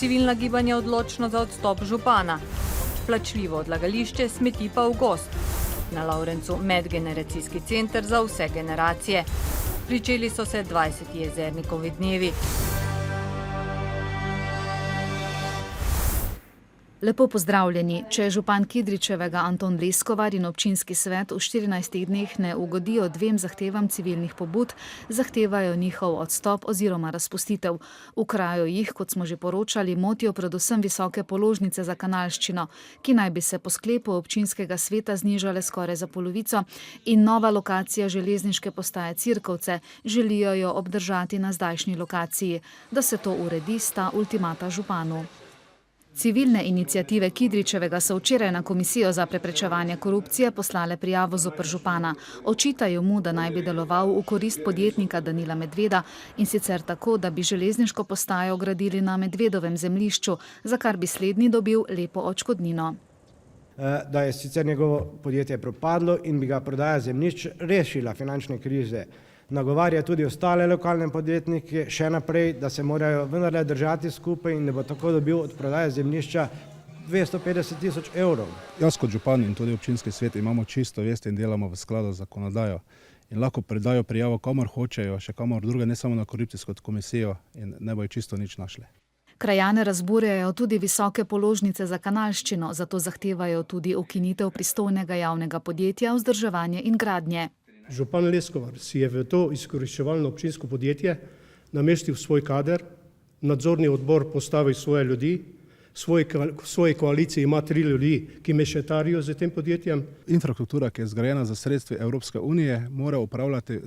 civilna gibanja odločno za odstop župana, plačljivo odlagališče, smeti pa v gozd. Na Lovrencu medgeneracijski center za vse generacije. Pričeli so se 20. jezernikovi dnevi. Lepo pozdravljeni. Če župan Kidričevega Anton Leskovar in občinski svet v 14 dneh ne ugodijo dvem zahtevam civilnih pobud, zahtevajo njihov odstop oziroma razpustitev. V kraju jih, kot smo že poročali, motijo predvsem visoke položnice za kanalščino, ki naj bi se po sklepu občinskega sveta znižale skoraj za polovico, in nova lokacija železniške postaje Cirkovce želijo jo obdržati na zdajšnji lokaciji. Da se to uredi, sta ultimata županu. Civilne iniciative Kidričevega so včeraj na Komisijo za preprečevanje korupcije poslale prijavo zoper župana. Očitajo mu, da naj bi deloval v korist podjetnika Danila Medveda, in sicer tako, da bi železniško postajo gradili na Medvedovem zemljišču, za kar bi slednji dobil lepo odškodnino. Da je sicer njegovo podjetje propadlo in bi ga prodaja zemljišč rešila finančne krize. Nagovarja tudi ostale lokalne podjetnike še naprej, da se morajo vendarle držati skupaj in da bo tako dobil od prodaje zemljišča 250 000 evrov. Jaz kot župan in tudi občinski svet imamo čisto vest in delamo v skladu z zakonodajo. In lahko predajo prijavo kamor hočejo, še kamor druge, ne samo na korupcijsko komisijo, in ne bojo čisto nič našli. Krajane razburjajo tudi visoke položnice za kanalščino, zato zahtevajo tudi ukinitev pristojnega javnega podjetja Vzdrževanje in gradnje. Župan Leskovar si je v to izkoriščevalno občinsko podjetje namestil svoj kader, nadzorni odbor postavil svoje ljudi, v svoji koaliciji ima 3 ljudi, ki mešetarijo z tem podjetjem. Infrastruktura, ki je zgrajena za sredstvi Evropske unije, mora upravljati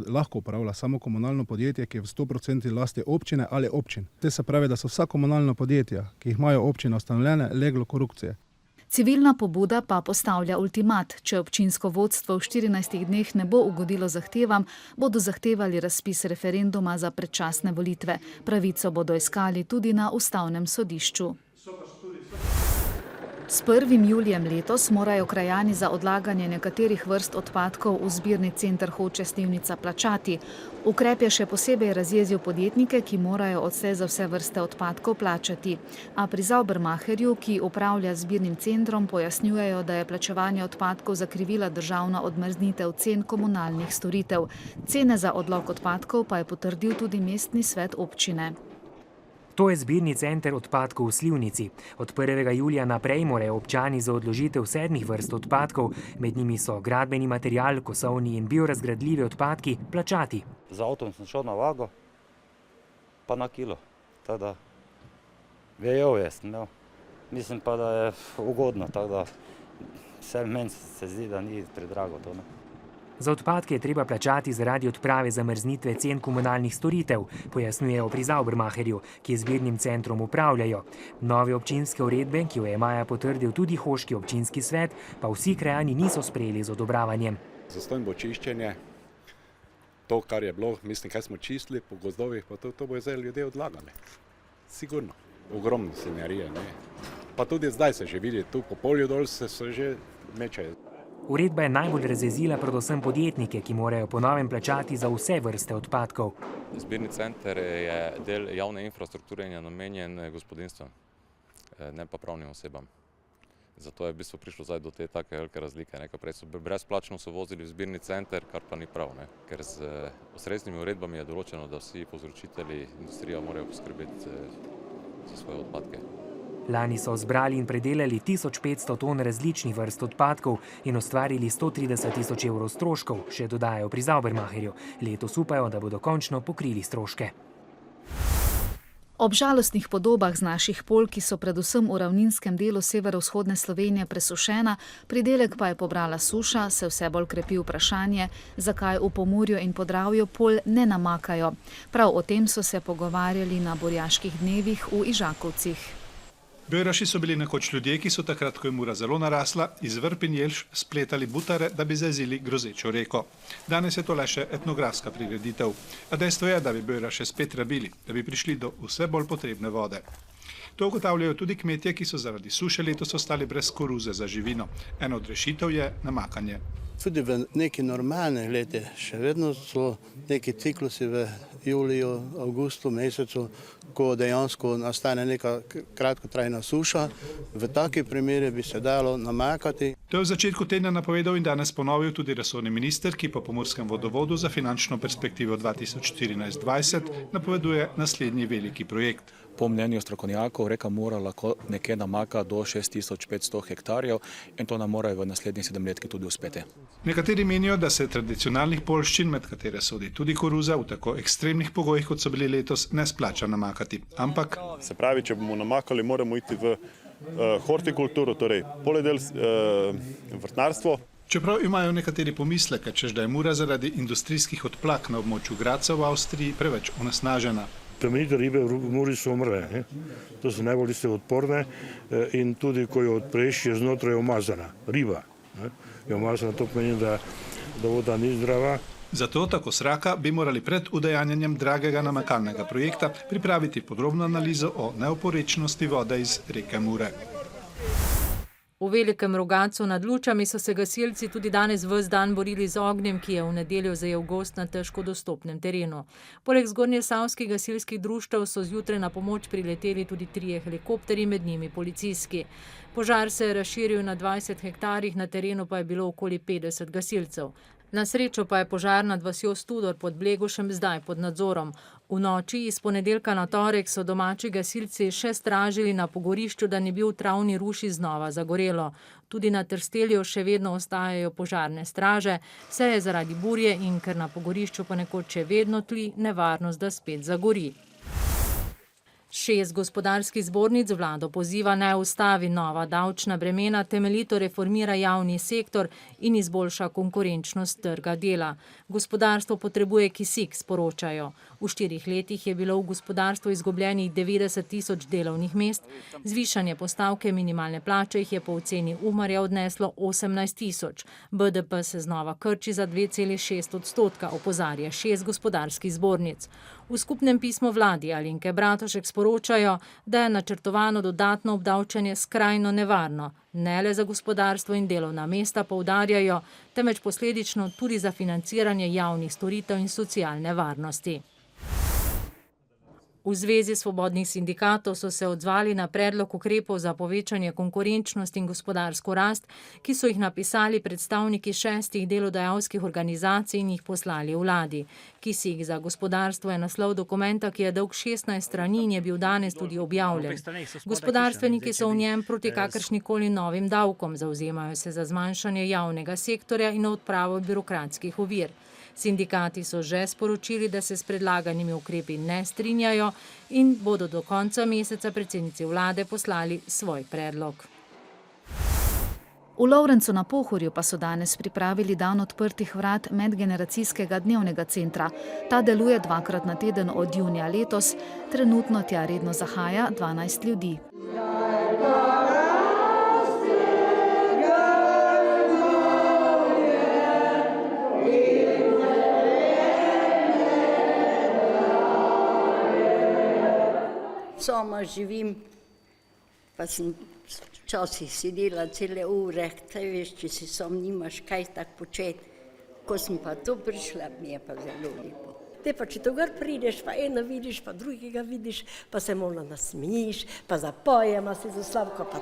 lahko upravlja samo komunalno podjetje, ki je v 100% lasti občine ali občin. To se pravi, da so vsa komunalna podjetja, ki jih imajo občine ustanovljene, leglo korupcije. Civilna pobuda pa postavlja ultimat. Če občinsko vodstvo v 14 dneh ne bo ugodilo zahtevam, bodo zahtevali razpis referenduma za predčasne volitve. Pravico bodo iskali tudi na Ustavnem sodišču. S 1. julijem letos morajo krajani za odlaganje nekaterih vrst odpadkov v zbirni center Hoče - Slivnica plačati. Ukrep je še posebej razjezil podjetnike, ki morajo odslej za vse vrste odpadkov plačati. A pri Saubermacherju, ki upravlja zbirnim centrom, pojasnjujejo, da je plačevanje odpadkov zakrivila državna odmrznitev cen komunalnih storitev. Cene za odlog odpadkov pa je potrdil tudi mestni svet občine. To je zbirni center odpadkov v Slivnici. Od 1. julija naprej morajo občani za odložitev 7 vrst odpadkov, med njimi so gradbeni material, kosovni in biorazgradljivi odpadki, plačati. Z avtom sem šel na vago, pa na kilo. Tako da vejo jaz, no. Mislim pa, da je ugodno, tako da vse meni se zdi, da ni predrago to, ne. Za odpadke je treba plačati zaradi odprave zamrznitve cen komunalnih storitev, pojasnjujejo pri Saubermacherju, ki zbirnim centrom upravljajo. Nove občinske uredbe, ki jo je maja potrdil tudi hoški občinski svet, pa vsi krajani niso sprejeli z odobravanjem. Zastonj bo čiščenje, to, kar je bilo, mislim, kaj smo čistili po gozdovih, pa to bojo zdaj ljudje odlagali. Sigurno. Ogromno scenarije, ne. Pa tudi zdaj se že vidi, tu po polju dol se že mečajo. Uredba je najbolj razjezila predvsem podjetnike, ki morajo po novem plačati za vse vrste odpadkov. Zbirni center je del javne infrastrukture in je namenjen gospodinjstvom, ne pa pravnim osebam. Zato je v bistvu prišlo zdaj do te take velike razlike. Prej so brezplačno vozili v zbirni center, kar pa ni prav, ne? Ker z ustreznimi uredbami je določeno, da vsi povzročitelji industrija morajo poskrbeti za svoje odpadke. Lani so zbrali in predelali 1500 ton različnih vrst odpadkov in ustvarili 130 000 evrov stroškov, še dodajajo pri Saubermacherju. Letos upajo, da bodo končno pokrili stroške. Ob žalostnih podobah z naših polj, ki so predvsem v ravninskem delu severovzhodne Slovenije presušena, pridelek pa je pobrala suša, se vse bolj krepi vprašanje, zakaj v Pomurju in Podravju polj ne namakajo. Prav o tem so se pogovarjali na Borjaških dnevih v Ižakovcih. Bojraši so bili nekoč ljudje, ki so takrat, ko je Mura zelo narasla, iz vrp in jelš spletali butare, da bi zajezili grozečo reko. Danes je to le še etnografska prireditev. A dejstvo je, da bi Bojraše spet rabili, da bi prišli do vse bolj potrebne vode. To ugotavljajo tudi kmetje, ki so zaradi suše letos ostali brez koruze za živino. Ena od rešitev je namakanje. Tudi v neki normalnih letih še vedno so neki ciklusi v juliju, avgustu mesecu, ko dejansko nastane neka kratkotrajna suša. V takih primerih bi se dalo namakati. To je v začetku tedna napovedal in danes ponovil tudi resorni minister, ki po Pomurskem vodovodu za finančno perspektivo 2014-2020 napoveduje naslednji veliki projekt. Po mnenju strokovnjakov reka Mura lahko nekje namaka do 6500 hektarjev in to nam mora v naslednjih 7 letih tudi uspeti. Nekateri menijo, da se tradicionalnih poljščin, med katere sodi tudi koruza, v tako ekstremnih pogojih, kot so bili letos, ne splača namakati. Ampak se pravi, če bomo namakali, moramo iti v hortikulturo, torej poledel vrtnarstvo. Čeprav imajo nekateri pomisleke, češ da je Mura zaradi industrijskih odplak na območju Gradca v Avstriji preveč onesnažena. Plemenite ribe v Muri so umrle, to so najbolj odporne in tudi, ko jo odpreš, je znotraj umazana. Riba je umazana, to pomeni, da voda ni zdrava. Zato, tako Sraka, bi morali pred udejanjenjem dragega namakalnega projekta pripraviti podrobno analizo o neoporečnosti vode iz reke Mure. V Velikem Rogatcu nad Lučami so se gasilci tudi danes ves dan borili z ognjem, ki je v nedeljo zajel gozd na težko dostopnem terenu. Poleg zgornjesavskih gasilskih društev so zjutraj na pomoč prileteli tudi 3 helikopterji, med njimi policijski. Požar se je razširil na 20 hektarjih, na terenu pa je bilo okoli 50 gasilcev. Na srečo pa je požar nad vasjo Studor pod Blegošem zdaj pod nadzorom. V noči iz ponedeljka na torek so domači gasilci še stražili na pogorišču, da ni bil travni ruši znova zagorelo. Tudi na Trstelju še vedno ostajajo požarne straže, saj je zaradi burje in ker na pogorišču ponekod še vedno tli nevarnost, da spet zagori. 6 gospodarskih zbornic vlado poziva naj ustavi nova davčna bremena, temeljito reformira javni sektor in izboljša konkurenčnost trga dela. Gospodarstvo potrebuje kisik, sporočajo. V 4 letih je bilo v gospodarstvu izgubljenih 90 000 delovnih mest, zvišanje postavke minimalne plače jih je po oceni Umarja odneslo 18 000. BDP se znova krči za 2,6%, opozarja 6 gospodarskih zbornic. V skupnem pismu vladi Alenke Bratušek sporočajo, da je načrtovano dodatno obdavčenje skrajno nevarno. Ne le za gospodarstvo in delovna mesta, poudarjajo, temveč posledično tudi za financiranje javnih storitev in socialne varnosti. V Zvezi svobodnih sindikatov so se odzvali na predlog ukrepov za povečanje konkurenčnosti in gospodarsko rast, ki so jih napisali predstavniki 6 delodajalskih organizacij in jih poslali vladi. Kisik za gospodarstvo je naslov dokumenta, ki je dolg 16 strani in je bil danes tudi objavljen. Gospodarstveniki so v njem proti kakršnikoli novim davkom, zavzemajo se za zmanjšanje javnega sektorja in odpravo birokratskih ovir. Sindikati so že sporočili, da se s predlaganimi ukrepi ne strinjajo in bodo do konca meseca predsednici vlade poslali svoj predlog. V Lovrencu na Pohorju pa so danes pripravili dan odprtih vrat medgeneracijskega dnevnega centra. Ta deluje 2-krat na teden od junija letos, trenutno tja redno zahaja 12 ljudi. Sama živim, pa sem včasih sedela cele ure, kaj veš, če si sam nimaš kaj tako početi. Ko sem pa tu prišla, mi je pa zelo lepo. Te pa, če to gor prideš, pa eno vidiš, pa drugega vidiš, pa se malo nasmejiš, pa zapojema se za Slavko, pa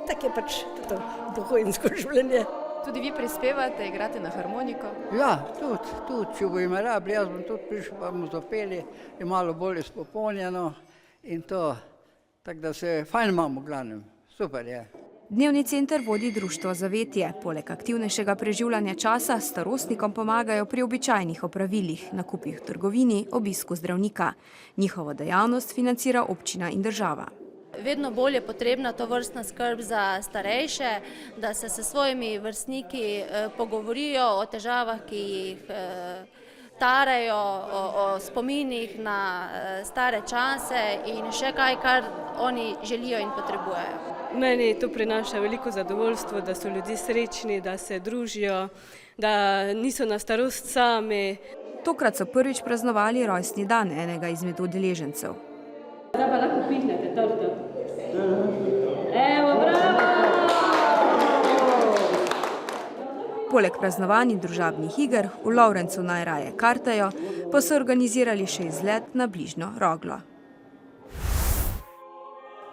tak je pač to duhovno življenje. Tudi vi prispevate, igrate na harmoniko? Ja, tudi, če bo ime rabili, jaz bom tudi prišel, pa bomo zapeli, je malo bolj izpopolnjeno in to, tako da se fajn imamo v glavnem, super je. Dnevni center vodi društvo Zavetje. Poleg aktivnejšega preživljanja časa starostnikom pomagajo pri običajnih opravilih, nakupih v trgovini, obisku zdravnika. Njihovo dejavnost financira občina in država. Vedno bolj je potrebna tovrstna skrb za starejše, da se s svojimi vrstniki pogovorijo o težavah, ki jih tarajo, o spominih na stare čase in še kaj, kar oni želijo in potrebujejo. Meni to prinaša veliko zadovoljstvo, da so ljudje srečni, da se družijo, da niso na starost sami. Tokrat so prvič praznovali rojstni dan enega izmed udeležencev. Zdaj pa lahko pihnete torto. Evo, bravo! Poleg praznovanj in družabnih iger v Lovrencu najraje kartajo, pa so organizirali še izlet na bližnjo Roglo.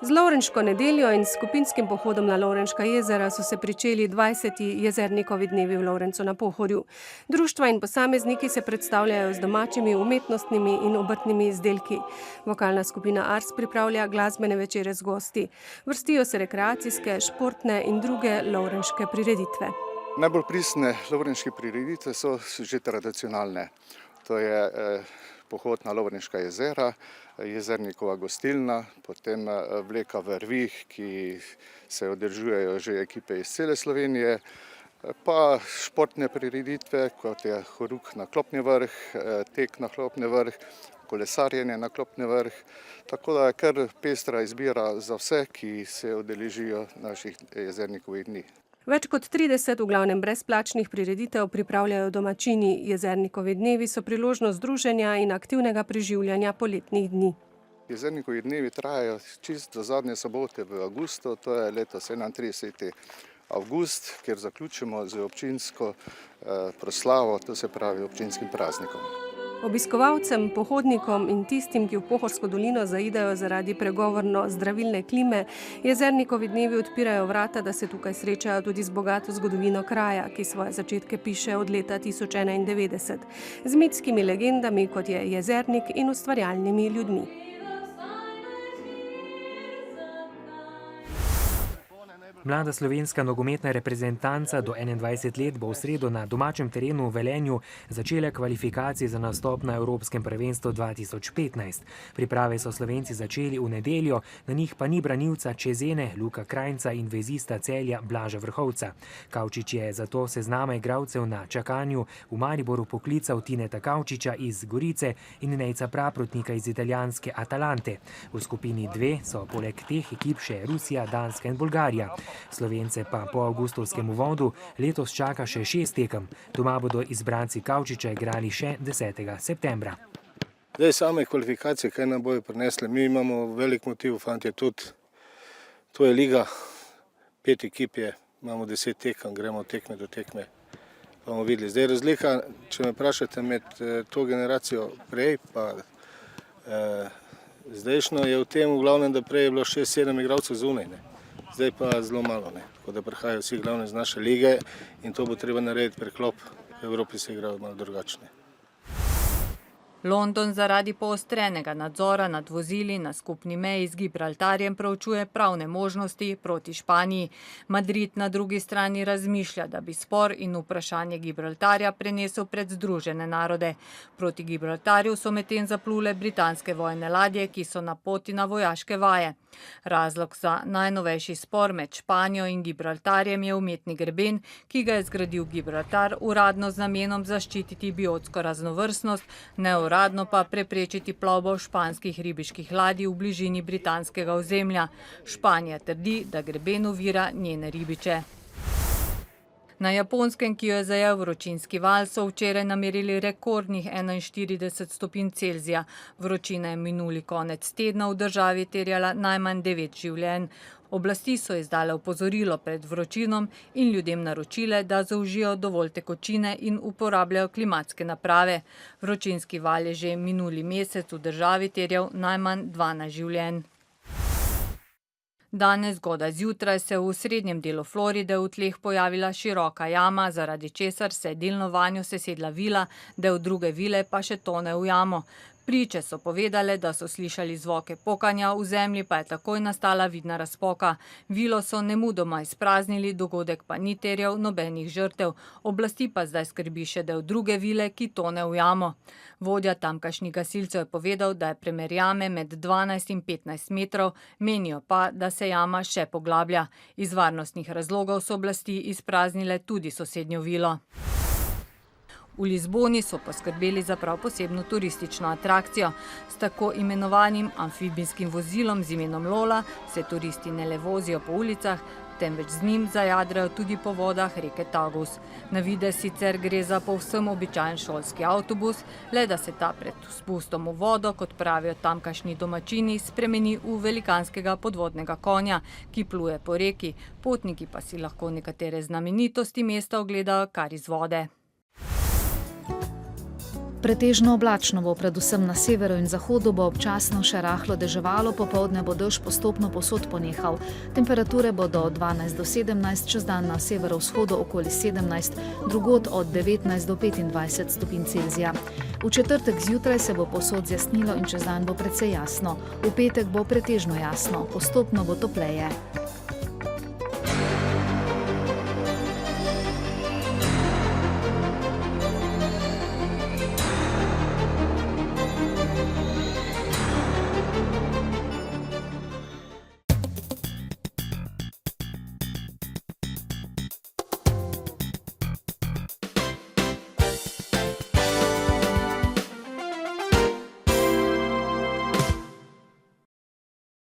Z Lovrenško nedeljo in skupinskim pohodom na Lovrenška jezera so se pričeli 20. jezernikovi dnevi v Lovrencu na Pohorju. Društva in posamezniki se predstavljajo z domačimi umetnostnimi in obrtnimi izdelki. Vokalna skupina Ars pripravlja glasbene večere z gosti. Vrstijo se rekreacijske, športne in druge lovrenške prireditve. Najbolj pristne lovrenške prireditve so že tradicionalne. To je pohod na Lovrenška jezera, jezernikova gostilna, potem vleka vrvih, ki se udeležujejo že ekipe iz cele Slovenije, pa športne prireditve, kot je horuk na Klopni vrh, tek na Klopni vrh, kolesarjenje na Klopni vrh, tako da je kar pestra izbira za vse, ki se udeležijo naših jezernikovih dni. Več kot 30 v glavnem brezplačnih prireditev pripravljajo domačini. Jezernikovi dnevi so priložnost druženja in aktivnega preživljanja poletnih dni. Jezernikovi dnevi trajajo čisto do zadnje sobote v avgustu, to je letos 31. avgust, kjer zaključimo z občinsko proslavo, to se pravi občinskim praznikom. Obiskovalcem, pohodnikom in tistim, ki v Pohorsko dolino zaidejo zaradi pregovorno zdravilne klime, jezernikovi dnevi odpirajo vrata, da se tukaj srečajo tudi z bogato zgodovino kraja, ki svoje začetke piše od leta 1091, z mitskimi legendami, kot je jezernik, in ustvarjalnimi ljudmi. Mlada slovenska nogometna reprezentanca do 21 let bo v sredo na domačem terenu v Velenju začela kvalifikacije za nastop na Evropskem prvenstvu 2015. Priprave so Slovenci začeli v nedeljo, na njih pa ni branilca Čezene, Luka Krajnca in vezista Celja Blaža Vrhovca. Kavčič je zato seznama igralcev na čakanju v Mariboru poklical Tineta Kavčiča iz Gorice in Nejca Praprotnika iz italijanske Atalante. V skupini 2 so poleg teh ekip še Rusija, Danska in Bolgarija. Slovence pa po avgustovskem uvodu letos čaka še 6 tekem. Doma bodo izbranci Kavčiča igrali še 10. septembra. Zdaj same kvalifikacije, kaj nam bojo prinesle, mi imamo velik motiv, fantje, tudi to je liga, 5 ekip je, imamo 10 tekem, gremo tekme do tekme, bomo videli. Zdaj razlika, če me vprašate med to generacijo prej, pa zdajšnjo je v tem v glavnem, da prej je bilo 6-7 igralcev zunaj, ne. Zdaj pa zelo malo, ne. Tako da prihajajo vsi glavne z naše lige in to bo treba narediti preklop. V Evropi se igrajo malo drugačne. London zaradi poostrenega nadzora nad vozili na skupni meji z Gibraltarjem proučuje pravne možnosti proti Španiji. Madrid na drugi strani razmišlja, da bi spor in vprašanje Gibraltarja prenesel pred Združene narode. Proti Gibraltarju so medtem zaplule britanske vojne ladje, ki so na poti na vojaške vaje. Razlog za najnovejši spor med Španijo in Gibraltarjem je umetni greben, ki ga je zgradil Gibraltar uradno z namenom zaščititi biotsko raznovrstnost, neuradno pa preprečiti plovbo španskih ribiških ladij v bližini britanskega ozemlja. Španija trdi, da greben ovira njene ribiče. Na Japonskem, ki jo je zajel vročinski val, so včeraj namerili rekordnih 41 stopinj Celzija. Vročina je minuli konec tedna v državi terjala najmanj 9 življenj. Oblasti so izdale opozorilo pred vročinom in ljudem naročile, da zaužijo dovolj tekočine in uporabljajo klimatske naprave. Vročinski val je že minuli mesec v državi terjal najmanj 12 življenj. Danes zgodaj zjutraj se v srednjem delu Floride v tleh pojavila široka jama, zaradi česar se je delno vanjo sesedla vila, del druge vile pa še tone v jamo. Priče so povedale, da so slišali zvoke pokanja, v zemlji pa je takoj nastala vidna razpoka. Vilo so nemudoma izpraznili, dogodek pa ni terjal nobenih žrtev. Oblasti pa zdaj skrbi še del druge vile, ki tone v jamo. Vodja tamkajšnjih gasilcev je povedal, da je premer jame med 12 in 15 metrov, menijo pa, da se jama še poglablja. Iz varnostnih razlogov so oblasti izpraznile tudi sosednjo vilo. V Lizboni so poskrbeli za prav posebno turistično atrakcijo. S tako imenovanim amfibijskim vozilom z imenom Lola se turisti ne le vozijo po ulicah, temveč z njim zajadrajo tudi po vodah reke Tagus. Na videz sicer gre za povsem običajen šolski avtobus, le da se ta pred spustom v vodo, kot pravijo tamkajšnji domačini, spremeni v velikanskega podvodnega konja, ki pluje po reki, potniki pa si lahko nekatere znamenitosti mesta ogledajo kar iz vode. Pretežno oblačno bo, predvsem na severu in zahodu bo občasno še rahlo deževalo, popoldne bo dež postopno povsod ponehal. Temperature bodo od 12 do 17, čez dan na severovzhodu okoli 17, drugod od 19 do 25 stopinj Celzija. V četrtek zjutraj se bo povsod zjasnilo in čez dan bo precej jasno. V petek bo pretežno jasno, postopno bo topleje.